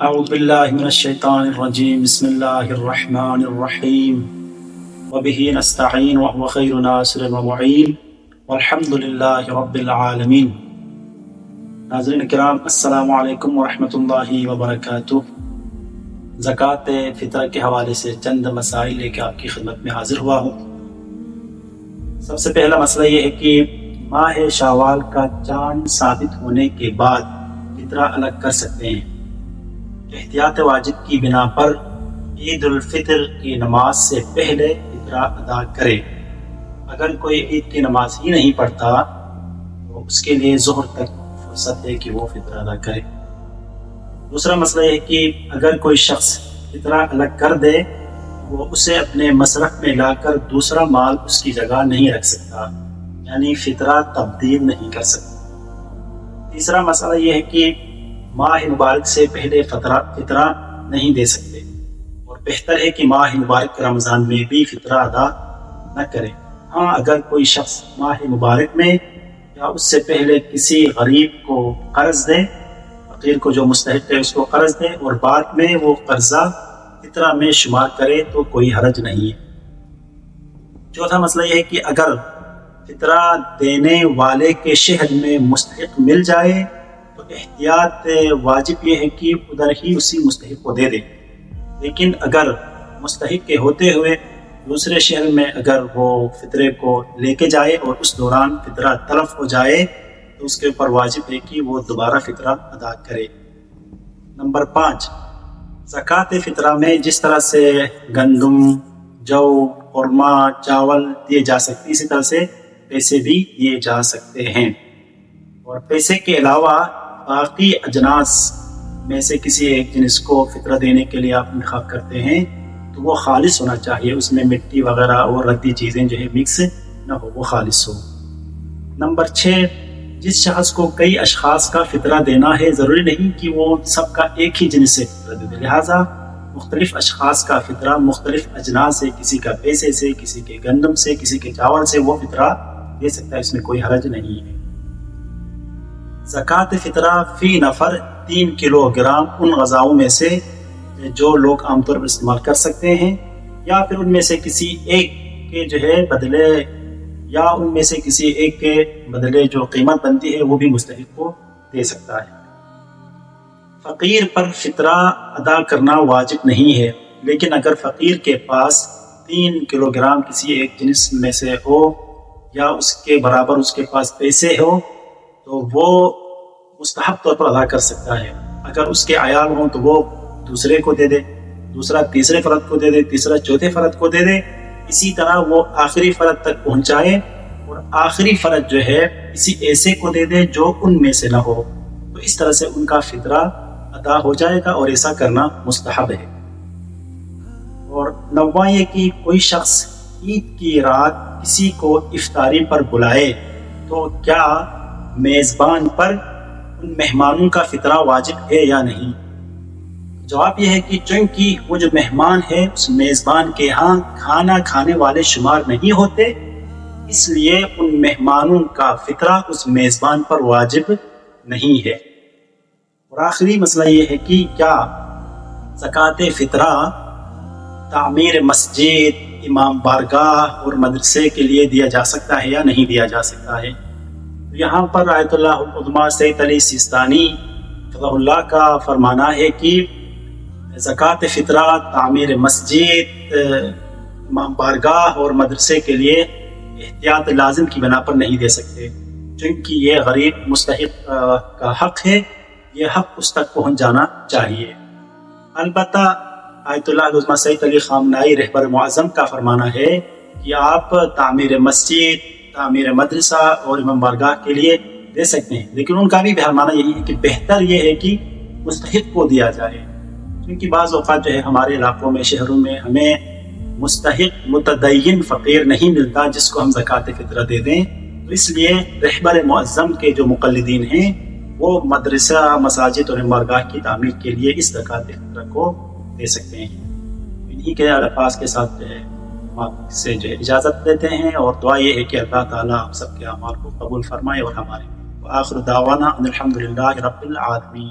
اعوذ باللہ من الشیطان الرجیم بسم اللہ الرحمن الرحیم وبہ نستعین وهو خیر ناصر ومعین والحمد للہ رب العالمین۔ ناظرین کرام، السلام علیکم ورحمۃ اللہ وبرکاتہ۔ زکوٰۃ فطر کے حوالے سے چند مسائل لے کے آپ کی خدمت میں حاضر ہوا ہوں۔ سب سے پہلا مسئلہ یہ ہے کہ ماہ شوال کا چاند ثابت ہونے کے بعد فطرہ الگ کر سکتے ہیں۔ احتیاط واجب کی بنا پر عید الفطر کی نماز سے پہلے فطرہ ادا کرے۔ اگر کوئی عید کی نماز ہی نہیں پڑھتا تو اس کے لیے ظہر تک فرصت ہے کہ وہ فطرہ ادا کرے۔ دوسرا مسئلہ یہ ہے کہ اگر کوئی شخص فطرہ الگ کر دے وہ اسے اپنے مصرف میں لا کر دوسرا مال اس کی جگہ نہیں رکھ سکتا، یعنی فطرہ تبدیل نہیں کر سکتا۔ تیسرا مسئلہ یہ ہے کہ ماہ مبارک سے پہلے فطرہ نہیں دے سکتے، اور بہتر ہے کہ ماہ مبارک رمضان میں بھی فطرہ ادا نہ کرے۔ ہاں، اگر کوئی شخص ماہ مبارک میں یا اس سے پہلے کسی غریب کو قرض دے، فقیر کو جو مستحق ہے اس کو قرض دے، اور بعد میں وہ قرضہ فطرہ میں شمار کرے تو کوئی حرج نہیں ہے۔ چوتھا مسئلہ یہ ہے کہ اگر فطرہ دینے والے کے شہر میں مستحق مل جائے تو احتیاط واجب یہ ہے کہ ادھر ہی اسی مستحق کو دے دے، لیکن اگر مستحق کے ہوتے ہوئے دوسرے شہر میں اگر وہ فطرے کو لے کے جائے اور اس دوران فطرہ تلف ہو جائے تو اس کے اوپر واجب ہے کہ وہ دوبارہ فطرہ ادا کرے۔ نمبر 5، زکوٰۃ فطرہ میں جس طرح سے گندم، جو، خرما، چاول دیے جا سکتے اسی طرح سے پیسے بھی دیے جا سکتے ہیں، اور پیسے کے علاوہ باقی اجناس میں سے کسی ایک جنس کو فطرہ دینے کے لیے آپ انتخاب کرتے ہیں تو وہ خالص ہونا چاہیے، اس میں مٹی وغیرہ اور ردی چیزیں جو ہے مکس نہ ہو، وہ خالص ہو۔ نمبر 6، جس شخص کو کئی اشخاص کا فطرہ دینا ہے ضروری نہیں کہ وہ سب کا ایک ہی جنس سے فطرہ دے، لہٰذا مختلف اشخاص کا فطرہ مختلف اجناس سے، کسی کا پیسے سے، کسی کے گندم سے، کسی کے چاول سے وہ فطرہ دے سکتا ہے، اس میں کوئی حرج نہیں ہے۔ زکوٰۃ فطرہ فی نفر 3 کلو گرام ان غذاؤں میں سے جو لوگ عام طور پر استعمال کر سکتے ہیں، یا پھر ان میں سے کسی ایک کے جو ہے بدلے، یا ان میں سے کسی ایک کے بدلے جو قیمت بنتی ہے وہ بھی مستحق کو دے سکتا ہے۔ فقیر پر فطرہ ادا کرنا واجب نہیں ہے، لیکن اگر فقیر کے پاس 3 کلو گرام کسی ایک جنس میں سے ہو یا اس کے برابر اس کے پاس پیسے ہو تو وہ مستحب طور پر ادا کر سکتا ہے۔ اگر اس کے عیال ہوں تو وہ دوسرے کو دے دے، دوسرا تیسرے فرد کو دے دے، تیسرا چوتھے فرد کو دے دے، اسی طرح وہ آخری فرد تک پہنچائے، اور آخری فرد جو ہے کسی ایسے کو دے دے جو ان میں سے نہ ہو، تو اس طرح سے ان کا فطرہ ادا ہو جائے گا، اور ایسا کرنا مستحب ہے۔ اور 9واں یہ کہ کوئی شخص عید کی رات کسی کو افطاری پر بلائے تو کیا میزبان پر ان مہمانوں کا فطرہ واجب ہے یا نہیں؟ جواب یہ ہے کہ چونکہ وہ جو مہمان ہے اس میزبان کے ہاں کھانا کھانے والے شمار نہیں ہوتے، اس لیے ان مہمانوں کا فطرہ اس میزبان پر واجب نہیں ہے۔ اور آخری مسئلہ یہ ہے کہ کیا زکوٰۃ فطرہ تعمیر مسجد، امام بارگاہ اور مدرسے کے لیے دیا جا سکتا ہے یا نہیں دیا جا سکتا ہے؟ یہاں پر آیت اللہ العظمیٰ سید علی سیستانی فضلہ اللہ کا فرمانا ہے کہ زکوٰۃ فطرہ تعمیر مسجد، امام بارگاہ اور مدرسے کے لیے احتیاط لازم کی بنا پر نہیں دے سکتے، چونکہ یہ غریب مستحق کا حق ہے، یہ حق اس تک پہنچ جانا چاہیے۔ البتہ آیت اللہ العظمیٰ سید علی خامنائی رہبر معظم کا فرمانا ہے کہ آپ تعمیر مسجد، تعمیر مدرسہ اور امام بارگاہ کے لیے دے سکتے ہیں، لیکن ان کا بھی فرمانا یہی ہے کہ بہتر یہ ہے کہ مستحق کو دیا جائے، کیونکہ بعض اوقات جو ہے ہمارے علاقوں میں، شہروں میں ہمیں مستحق متدین فقیر نہیں ملتا جس کو ہم زکوٰۃ فطرہ دے دیں، تو اس لیے رہبر معظم کے جو مقلدین ہیں وہ مدرسہ، مساجد اور امام بارگاہ کی تعمیر کے لیے اس زکوٰۃ فطرہ کو دے سکتے ہیں۔ انہی کے الفاظ کے ساتھ جو ہے آپ سے جو اجازت لیتے ہیں، اور دعا یہ ہے کہ اللہ تعالیٰ آپ سب کے اعمال کو قبول فرمائے، اور ہمارے وآخر دعوانا ان الحمد للہ رب العالمین۔